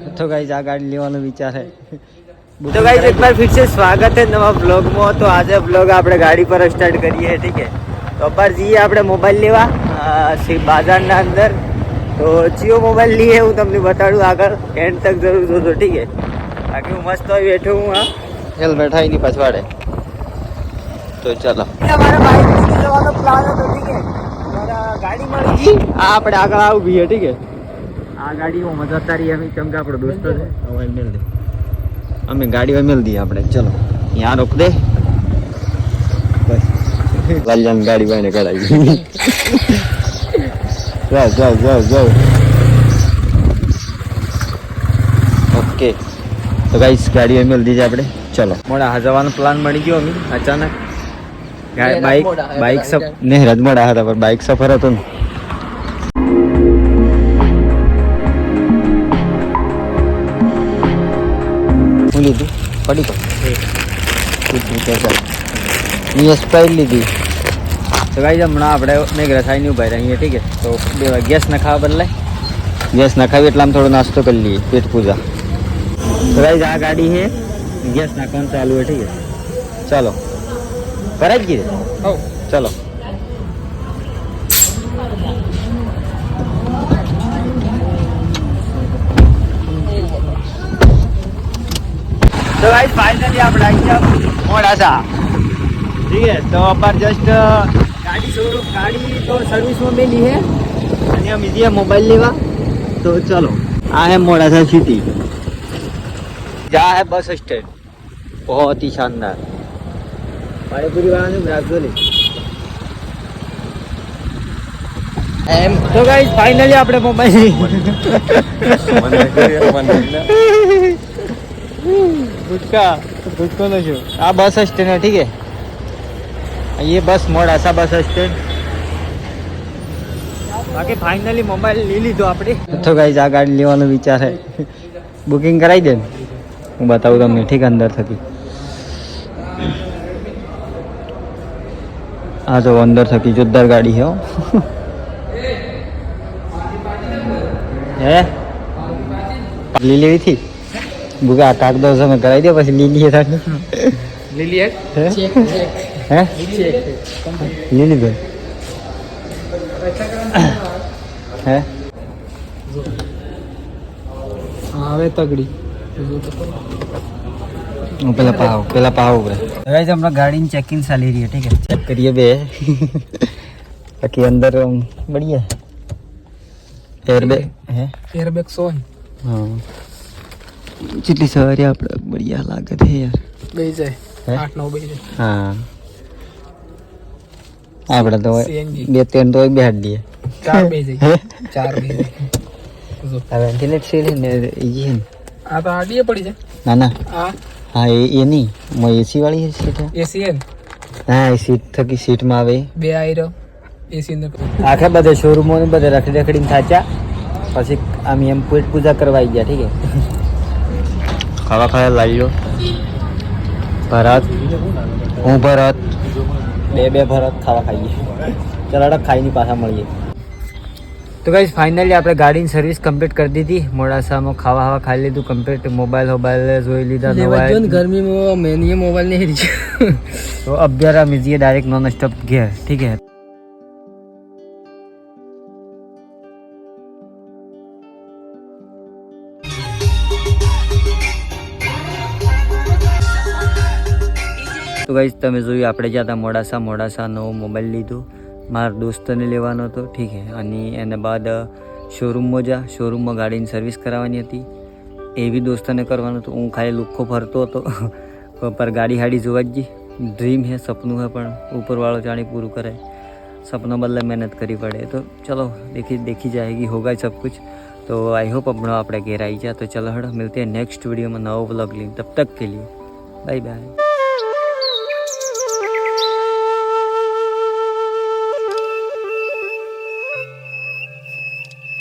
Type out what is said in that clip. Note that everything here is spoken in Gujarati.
तो गाइस आ गाड़ी लेવાનો વિચાર है तो गाइस एक बार फिर से स्वागत है नवा ब्लॉग में। तो आज ब्लॉग આપણે ગાડી પર સ્ટાર્ટ કરીએ ઠીક है। તો અપાર જઈએ આપણે મોબાઈલ લેવા બાજારના અંદર। તો જીઓ મોબાઈલ લઈએ હું તમને બતાડું આગળ એન્ડ તક જરૂર જોજો ઠીક है। બાકી હું મસ્ત બેઠો હું આ ચલ બેઠા એની પછવાડે। તો ચલો અમારે બાઈક લઈને જવાનો પ્લાન હતો ઠીક है। ગાડી મળી ગઈ આ આપણે આગળ આવું ભી ઠીક है। આ ગાડી માં મજા તારી અમે ચમકા આપણો દોસ્તો છે હવે મેલ દે અમે ગાડી में मिल दी આપણે। चलो यहाँ रोक दे बस कल्याण गाड़ी मैंने कढ़ाई जाओ जाओ जाओ जाओ ओके। तो गाइस गाड़ी में मिल दीजिए આપણે। चलो मोड़ा जવાનો प्लान મળી ગયો અમે અચાનક બાઈક સફર નહીં રજમોડા હતા પર બાઈક સફર હતો ને લીધું પડી ગયો સ્પ્રાઇટ લીધી। તો ગાઈસ હમણાં આપણે મેઘરા સાઈની ઉભા રહીએ ઠીક है। તો ગેસ નખાવા બદલાય ગેસ નખાવી એટલે આમ થોડો નાસ્તો કરી લઈએ પેટ પૂજા। તો ગાઈસ આ ગાડી है ગેસ નાખવાનું ચાલુ है ठीक है। चलो કરાઈ જ ગઈ चलो तो गाइस फाइनली આપણે આવી ગયા મોડાસા ठीक है। तो अपन जस्ट गाड़ी तो सर्विस में मिली है અને हम इजी मोबाइल लेवा। तो चलो आ है मोडासा सिटी जहाँ है बस स्टैंड बहुत ही शानदार पानीपुरी वाला ने ब्राजोली। तो गाइस फाइनली આપણે મોબાઈલ गुटका लो छो आ बस स्टैंड है ठीक है। ये बस मोडासा बस स्टैंड बाकी फाइनली मोबाइल ले लीधो આપણે। तो गाइस आ गाड़ी લેવાનો વિચાર है बुकिंग कराई दे હું બતાવું તમને ठीक अंदर थकी आ जो अंदर थकी जोरदार गाड़ी है ले लेवी थी बुका काट दो समय कराई दे પછી લીલી હે તારી લીલી હે ચેક હે લીલી બે હે આવે તગડી હું પેલા પાવ ઉપર गाइस हमरा गाड़ी ની चेकिंग ચાલી રહી है ठीक है। चेक करिए बे बाकी अंदर बढ़िया एयरबैग है एयरबैग 100 है हां जितनी सवारी आप बढ़िया लागत है यार बेच है 8-9 बेच है हां આપણે તો બે ત્રણ તો બેહાડ દઈએ 4 બેચ है 4 બેચ જો આ વેન્ટિલેટ સીલ ને ઈજી है આ તો આડીએ પડી છે ના ના હા એ નહીં મો એસી વાળી સીટ है એસી है હા એ સીટ થકી સીટ માં આવે બે આઈરો એસી અંદર આખે બધે શોરૂમો ને બધે રખડી થાચા પછી આમ એમ પેટ પૂજા કરવા આવી ગયા ठीक है। ખાવા ખાવા લાવી લો ભરત હું ભરત બે ભરત ખાવા ખાઈએ ચાલો ખાઈને પાછા મળીએ। तो गाइस फाइनली આપણે ગાડીની સર્વિસ કમ્પ્લીટ કરી દીધી મોડાસામાં ખાવા ખાઈ લીધું કમ્પ્લીટ મોબાઈલ જોઈ લીધા નવા ગરમીમાં મેની મોબાઈલ નહીં રહી तो अब जरा मिजिए डायरेक्ट नॉन स्टॉप गया ठीक है। तो गाइस તમે જોયું આપણે જ્યાં હતા મોડાસાનો મોબાઈલ લીધો મારા દોસ્તને લેવાનો હતો ઠીક है। અને એના બાદ શોરૂમમાં ગાડીની સર્વિસ કરાવવાની હતી એ બી દોસ્તને કરવાનું હતું। હું ખાલી લુખ્ખો ફરતો હતો પર ગાડી હાડી જોવા જ ड्रीम है सपनों है पर ऊपर वालों जाने पूरा करे सपनों बदले मेहनत करी पड़े। तो चलो देखी जाएगी होगा सब कुछ। तो आई होप अपना आप घेर आई जा। तो चलो हड़ो मिलते हैं नेक्स्ट वीडियो में नवा व्लॉग लिंक तब तक के लिए बाय बाय।